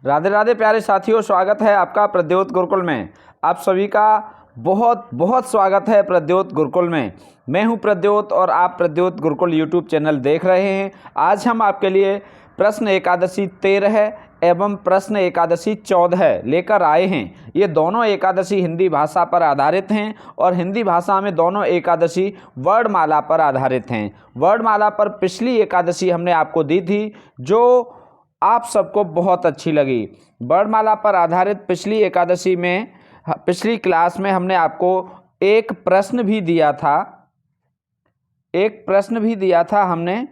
राधे राधे प्यारे साथियों, स्वागत है आपका प्रद्योत गुरुकुल में। आप सभी का बहुत बहुत स्वागत है प्रद्योत गुरुकुल में। मैं हूं प्रद्योत और आप प्रद्योत गुरुकुल यूट्यूब चैनल देख रहे हैं। आज हम आपके लिए प्रश्न एकादशी 13 एवं प्रश्न एकादशी 14 लेकर आए हैं। ये दोनों एकादशी हिंदी भाषा पर आधारित हैं और हिंदी भाषा में दोनों एकादशी वर्णमाला पर आधारित हैं। वर्णमाला पर पिछली एकादशी हमने आपको दी थी जो आप सबको बहुत अच्छी लगी। वर्णमाला पर आधारित पिछली एकादशी में पिछली क्लास में हमने आपको एक प्रश्न भी दिया था। हमने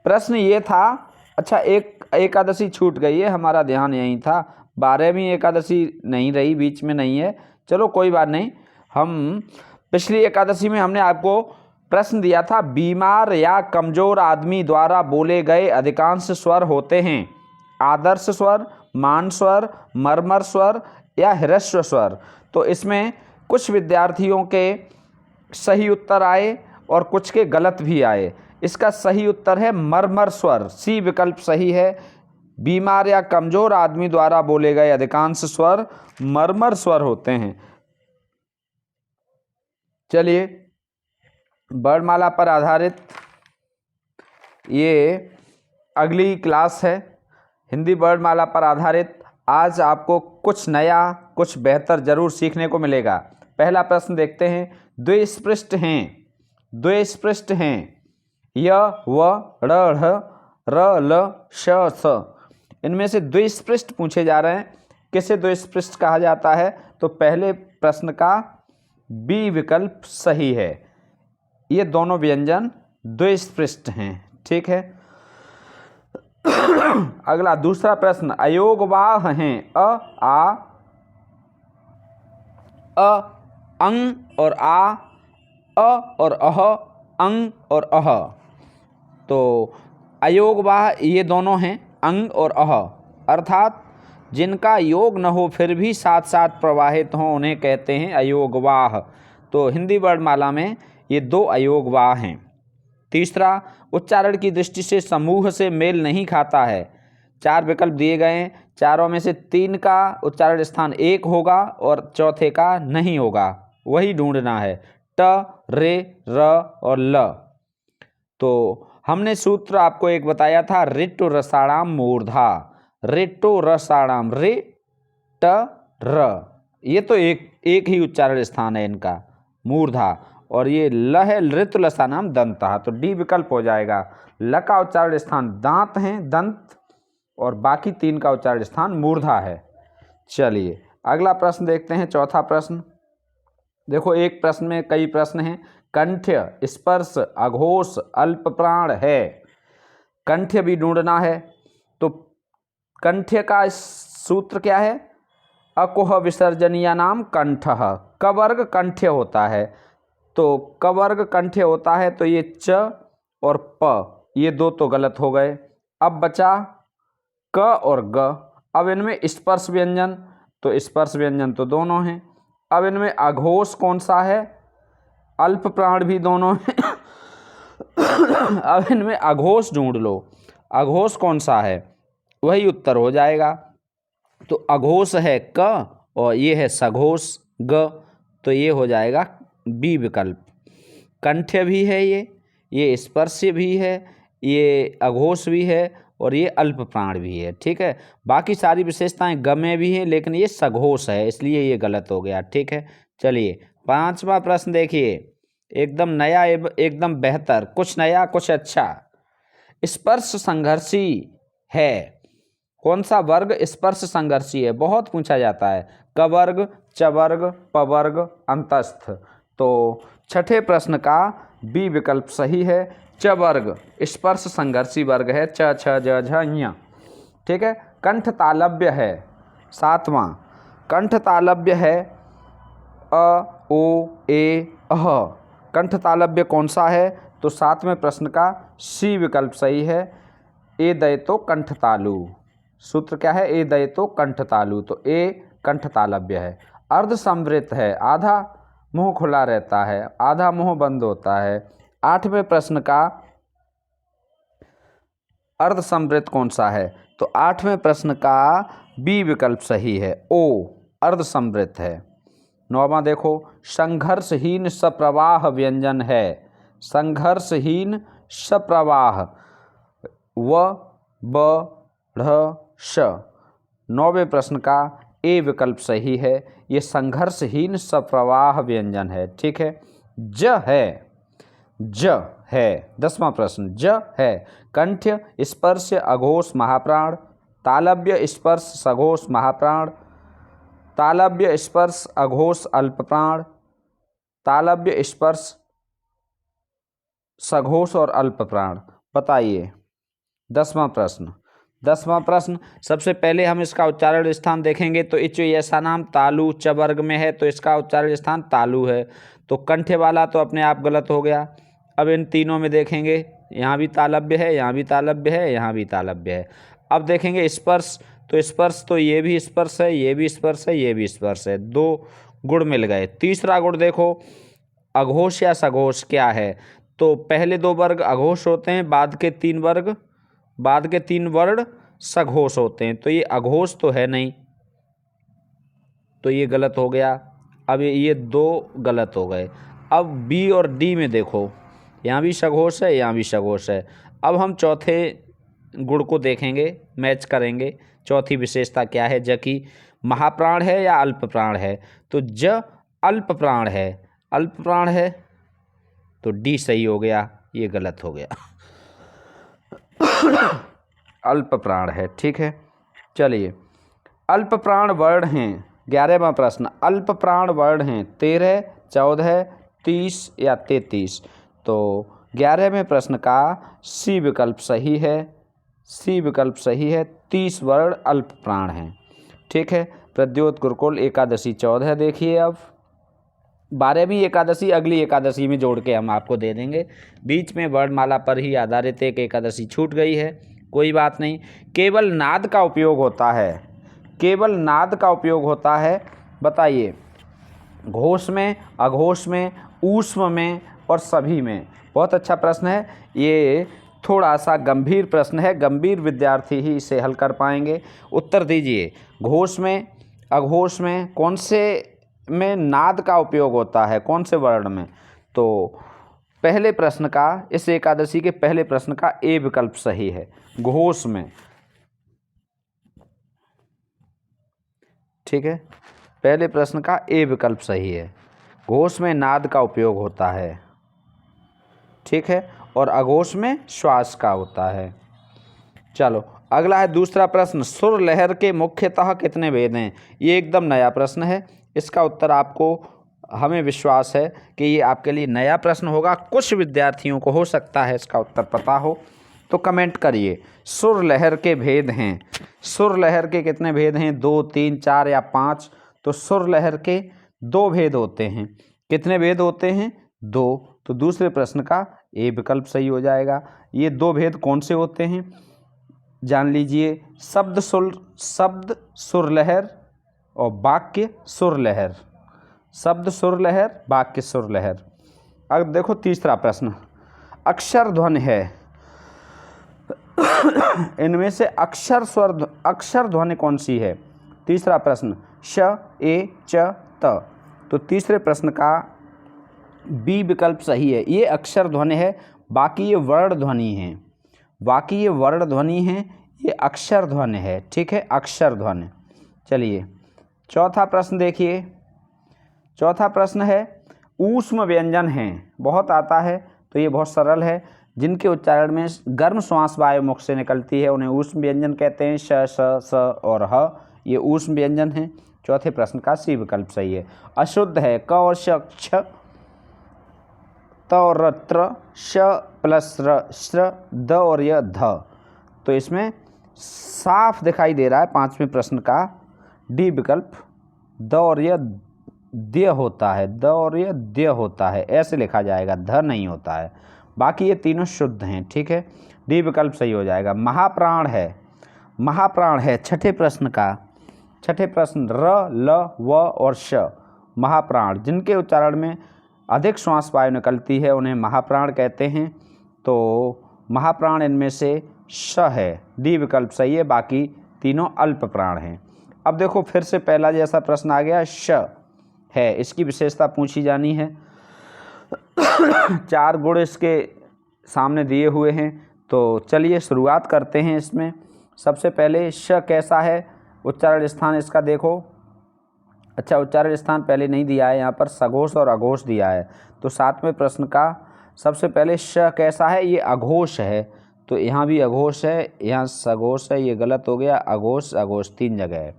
प्रश्न ये था, अच्छा एक एकादशी छूट गई है, हमारा ध्यान यहीं था। 12वीं एकादशी नहीं रही, बीच में नहीं है, चलो कोई बात नहीं। हम पिछली एकादशी में हमने आपको प्रश्न दिया था, बीमार या कमजोर आदमी द्वारा बोले गए अधिकांश स्वर होते हैं आदर्श स्वर, मान स्वर, मर्मर स्वर या ह्रस्व स्वर। तो इसमें कुछ विद्यार्थियों के सही उत्तर आए और कुछ के गलत भी आए। इसका सही उत्तर है मर्मर स्वर, सी विकल्प सही है। बीमार या कमजोर आदमी द्वारा बोले गए अधिकांश स्वर मर्मर स्वर होते हैं। चलिए, वर्णमाला पर आधारित ये अगली क्लास है, हिंदी वर्णमाला पर आधारित। आज आपको कुछ नया, कुछ बेहतर जरूर सीखने को मिलेगा। पहला प्रश्न देखते हैं। द्विस्पृष्ट हैं य, व, ढ़, र, ल, श, स। इनमें से द्विस्पृष्ट पूछे जा रहे हैं। किसे द्विस्पृष्ट कहा जाता है? तो पहले प्रश्न का बी विकल्प सही है। ये दोनों व्यंजन द्विस्पृष्ट हैं, ठीक है। अगला दूसरा प्रश्न, अयोगवाह हैं अ, आ, अंग और आ, अ और अह, अंग और अह। तो अयोगवाह ये दोनों हैं, अंग और अह, अर्थात जिनका योग न हो फिर भी साथ साथ प्रवाहित हों उन्हें कहते हैं अयोगवाह। तो हिंदी वर्णमाला में ये दो अयोगवाह हैं। तीसरा, उच्चारण की दृष्टि से समूह से मेल नहीं खाता है। 4 विकल्प दिए गए हैं, चारों में से 3 का उच्चारण स्थान एक होगा और चौथे का नहीं होगा, वही ढूंढना है। ट, रे, र और ल। तो हमने सूत्र आपको एक बताया था, रिट्टो रसाणाम मूर्धा, रिट्टो रसाणाम, रे ट र। ये तो एक ही उच्चारण स्थान है इनका, मूर्धा। और ये ल है, ऋतु लसानाम दंता, तो डी विकल्प हो जाएगा। ल का उच्चारण स्थान दांत हैं, दंत, और बाकी 3 का उच्चारण स्थान मूर्धा है। चलिए अगला प्रश्न देखते हैं, चौथा प्रश्न। देखो, एक प्रश्न में कई प्रश्न हैं। कंठ्य, स्पर्श, अघोष, अल्प प्राण है। कंठ्य भी ढूंढना है। तो कंठ्य का सूत्र क्या है? अकुह विसर्जनीय नाम कंठः, कवर्ग कंठ्य होता है। तो कवर्ग कंठ्य होता है, तो ये च और प, ये दो तो गलत हो गए। अब बचा क और ग। अब इनमें स्पर्श व्यंजन, तो स्पर्श व्यंजन तो दोनों हैं। अब इनमें अघोष कौन सा है? अल्प प्राण भी दोनों हैं। अब इनमें अघोष ढूंढ लो, अघोष कौन सा है, वही उत्तर हो जाएगा। तो अघोष है क और ये है सघोष ग, तो ये हो जाएगा बी विकल्प। कंठ्य भी है, ये स्पर्श भी है, ये अघोष भी है और ये अल्प प्राण भी है, ठीक है। बाकी सारी विशेषताएं ग में भी हैं, लेकिन ये सघोष है, इसलिए ये गलत हो गया, ठीक है। चलिए 5वां प्रश्न देखिए, एकदम नया एकदम बेहतर, कुछ नया कुछ अच्छा। स्पर्श संघर्षी है, कौन सा वर्ग स्पर्श संघर्षी है? बहुत पूछा जाता है। कवर्ग, चवर्ग, पवर्ग, अंतस्थ। तो छठे प्रश्न का बी विकल्प सही है। चवर्ग स्पर्श संघर्षी वर्ग है, च, छ, ज, झ, ञ, ठीक है। कंठ तालव्य है, 7वां कंठ तालव्य है अ, ओ, ए, अह। कंठ तालव्य कौन सा है? तो 7वें प्रश्न का सी विकल्प सही है। ए दयतो कंठ तालु, सूत्र क्या है? ए दयतो कंठ तालु, तो ए कंठ तालव्य है। अर्ध संवृत है, आधा मुंह खुला रहता है, आधा मुंह बंद होता है। 8वें प्रश्न का अर्ध समृद्ध कौन सा है? तो 8वें प्रश्न का बी विकल्प सही है, ओ अर्ध समृद्ध है। 9वां देखो, संघर्षहीन सप्रवाह व्यंजन है। संघर्षहीन सप्रवाह व ब ढ़ श। 9वें प्रश्न का ए विकल्प सही है, ये संघर्षहीन सप्रवाह व्यंजन है। ठीक है, ज है। 10वां प्रश्न, ज है कंठ्य स्पर्श अघोष महाप्राण, तालव्य स्पर्श सघोष महाप्राण, तालव्य स्पर्श अघोष अल्पप्राण, तालव्य स्पर्श सघोष और अल्पप्राण। बताइए। 10वां प्रश्न सबसे पहले हम इसका उच्चारण स्थान देखेंगे तो इच ऐसा नाम तालु च वर्ग में है, तो इसका उच्चारण स्थान तालु है। तो कंठ्य वाला तो अपने आप गलत हो गया। अब इन तीनों में देखेंगे, यहाँ भी तालव्य है, यहाँ भी तालव्य है, यहाँ भी तालव्य है। अब देखेंगे स्पर्श, तो स्पर्श तो ये भी स्पर्श है, ये भी स्पर्श है, ये भी स्पर्श है, 2 गुण मिल गए। तीसरा गुण देखो, अघोष या सघोष क्या है? तो पहले 2 वर्ग अघोष होते हैं, बाद के 3 वर्ण सघोष होते हैं। तो ये अघोष तो है नहीं, तो ये गलत हो गया। अब ये 2 गलत हो गए। अब बी और डी में देखो, यहाँ भी सघोष है, यहाँ भी सघोष है। अब हम चौथे गुण को देखेंगे, मैच करेंगे। चौथी विशेषता क्या है? ज की महाप्राण है या अल्प प्राण है? तो ज अल्प प्राण है, तो डी सही हो गया, ये गलत हो गया। अल्प प्राण है। ठीक है, चलिए अल्प प्राण वर्ण हैं। 11वां प्रश्न, अल्प प्राण वर्ण हैं 13, 14, 30 या 33। तो 11वें प्रश्न का सी विकल्प सही है, 30 वर्ण अल्प प्राण हैं। ठीक है, प्रद्योत गुरुकुल एकादशी 14 देखिए। अब 12वीं एकादशी अगली एकादशी में जोड़ के हम आपको दे देंगे। बीच में वर्णमाला पर ही आधारित एक एकादशी छूट गई है, कोई बात नहीं। केवल नाद का उपयोग होता है, बताइए। घोष में, अघोष में, ऊष्म में और सभी में। बहुत अच्छा प्रश्न है ये, थोड़ा सा गंभीर प्रश्न है, गंभीर विद्यार्थी ही इसे हल कर पाएंगे। उत्तर दीजिए। घोष में, अघोष में कौन से में नाद का उपयोग होता है, कौन से वर्ण में? तो पहले प्रश्न का, इस एकादशी के पहले प्रश्न का ए विकल्प सही है, घोष में। ठीक है, पहले प्रश्न का ए विकल्प सही है, घोष में नाद का उपयोग होता है। ठीक है, और अघोष में श्वास का होता है। चलो अगला है दूसरा प्रश्न, सुर लहर के मुख्यतः कितने भेद हैं? ये एकदम नया प्रश्न है, इसका उत्तर आपको, हमें विश्वास है कि ये आपके लिए नया प्रश्न होगा। कुछ विद्यार्थियों को हो सकता है इसका उत्तर पता हो, तो कमेंट करिए। सुर लहर के भेद हैं, सुर लहर के कितने भेद हैं? 2, 3, 4 या 5? तो सुर लहर के 2 भेद होते हैं। कितने भेद होते हैं? 2। तो दूसरे प्रश्न का ए विकल्प सही हो जाएगा। ये 2 भेद कौन से होते हैं जान लीजिए, शब्द सुर लहर और वाक्य सुर लहर। शब्द सुर लहर, वाक्य सुर लहर। अब देखो तीसरा प्रश्न, अक्षर ध्वनि है, इनमें से अक्षर ध्वनि कौन सी है? तीसरा प्रश्न, श, ए, च, त। तो तीसरे प्रश्न का बी विकल्प सही है, ये अक्षर ध्वनि है, बाकी ये वर्ण ध्वनि है, ये अक्षर ध्वनि है। ठीक है, अक्षर ध्वनि। चलिए चौथा प्रश्न देखिए। चौथा प्रश्न है, ऊष्म व्यंजन हैं, बहुत आता है, तो ये बहुत सरल है। जिनके उच्चारण में गर्म श्वास वायु मुख से निकलती है उन्हें ऊष्म व्यंजन कहते हैं। श, स, स और ह, ये ऊष्म व्यंजन हैं। चौथे प्रश्न का सी विकल्प सही है। अशुद्ध है, क और श, क्ष, त और र, त्र, श प्लस र, श्र, द और य, ध। तो इसमें साफ दिखाई दे रहा है पांचवें प्रश्न का डी विकल्प, द और य द्य होता है, द और य द्य होता है, ऐसे लिखा जाएगा, ध नहीं होता है। बाकी ये तीनों शुद्ध हैं। ठीक है, डी विकल्प सही हो जाएगा। महाप्राण है छठे प्रश्न र, ल, व और श, महाप्राण, जिनके उच्चारण में अधिक श्वास वायु निकलती है उन्हें महाप्राण कहते हैं। तो महाप्राण इनमें से श है, डी विकल्प सही है, बाकी तीनों अल्प प्राण हैं। अब देखो फिर से पहला जैसा प्रश्न आ गया, श है, इसकी विशेषता पूछी जानी है। 4 गुण इसके सामने दिए हुए हैं, तो चलिए शुरुआत करते हैं इसमें। सबसे पहले श कैसा है, उच्चारण स्थान इसका देखो। अच्छा, उच्चारण स्थान पहले नहीं दिया है, यहाँ पर सघोष और अघोष दिया है। तो 7वें प्रश्न का सबसे पहले श कैसा है, ये अघोष है, तो यहाँ भी अघोष है, यहाँ सघोष है, ये गलत हो गया, अघोष अघोष 3 जगह है।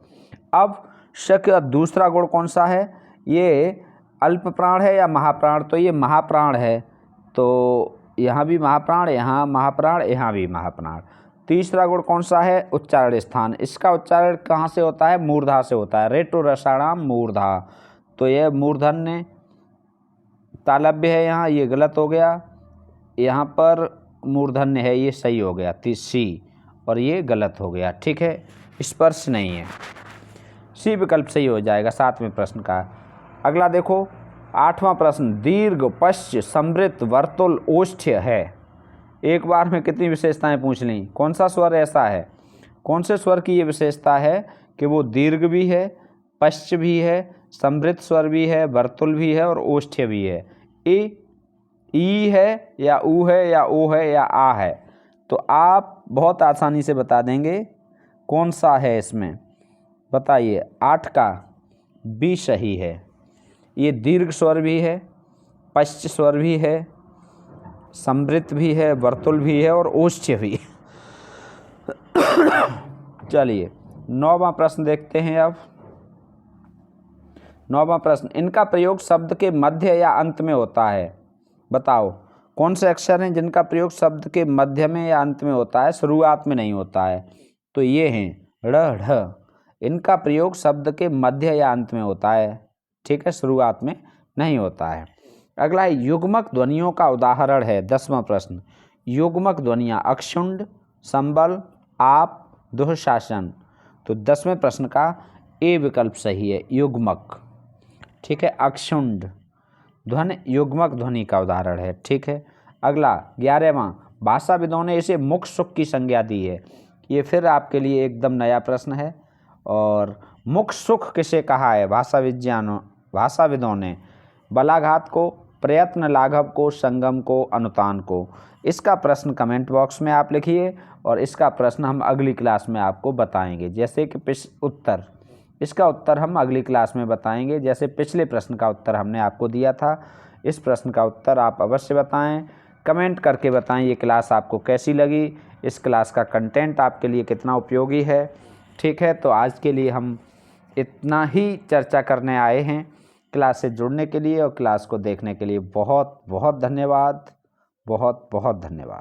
अब श का दूसरा गुण कौन सा है, ये अल्प प्राण है या महाप्राण, तो ये महाप्राण है, तो यहाँ भी महाप्राण, यहाँ महाप्राण, यहाँ भी महाप्राण। तीसरा गुण कौन सा है, उच्चारण स्थान, इसका उच्चारण कहाँ से होता है, मूर्धा से होता है, रेटो रसाणाम मूर्धा, तो यह मूर्धन्य तालव्य है, यहाँ ये गलत हो गया, यहाँ पर मूर्धन्य है, ये सही हो गया सी, और ये गलत हो गया, ठीक है, स्पर्श नहीं है, सी विकल्प सही हो जाएगा 7वें प्रश्न का। अगला देखो 8वां प्रश्न, दीर्घ पश्च समृत वर्तुल ओष्ठ्य है, एक बार में कितनी विशेषताएं पूछ ली, कौन सा स्वर ऐसा है, कौन से स्वर की ये विशेषता है कि वो दीर्घ भी है, पश्च भी है, समृत स्वर भी है, वर्तुल भी है और ओष्ठ्य भी है। ई है या ऊ है या ओ है या आ है, तो आप बहुत आसानी से बता देंगे कौन सा है इसमें, बताइए। 8 का बी सही है, ये दीर्घ स्वर भी है, पश्च स्वर भी है, समृत भी है, वर्तुल भी है और ओष्ठ्य भी है। चलिए 9वां प्रश्न देखते हैं। अब 9वां प्रश्न, इनका प्रयोग शब्द के मध्य या अंत में होता है, बताओ कौन से अक्षर हैं जिनका प्रयोग शब्द के मध्य में या अंत में होता है, शुरुआत में नहीं होता है, तो ये हैं ड़ ढ, इनका प्रयोग शब्द के मध्य या अंत में होता है, ठीक है, शुरुआत में नहीं होता है। अगला है युग्मक ध्वनियों का उदाहरण है, 10वां प्रश्न, युग्मक ध्वनियाँ अक्षुंड, संबल, आप, दुःशासन, तो 10वें प्रश्न का ए विकल्प सही है, युग्मक, ठीक है, अक्षुंड ध्वनि युग्मक ध्वनि का उदाहरण है, ठीक है। अगला 11वां, भाषाविदों ने इसे मुख सुख की संज्ञा दी है, ये फिर आपके लिए एकदम नया प्रश्न है। और मुख सुख किसे कहा है भाषाविदों ने, बलाघात को, प्रयत्न लाघव को, संगम को, अनुतान को। इसका प्रश्न कमेंट बॉक्स में आप लिखिए और इसका प्रश्न हम अगली क्लास में आपको बताएंगे, जैसे कि इसका उत्तर हम अगली क्लास में बताएंगे, जैसे पिछले प्रश्न का उत्तर हमने आपको दिया था। इस प्रश्न का उत्तर आप अवश्य बताएं, कमेंट करके बताएं ये क्लास आपको कैसी लगी, इस क्लास का कंटेंट आपके लिए कितना उपयोगी है, ठीक है। तो आज के लिए हम इतना ही चर्चा करने आए हैं। क्लास से जुड़ने के लिए और क्लास को देखने के लिए बहुत बहुत धन्यवाद, बहुत बहुत धन्यवाद।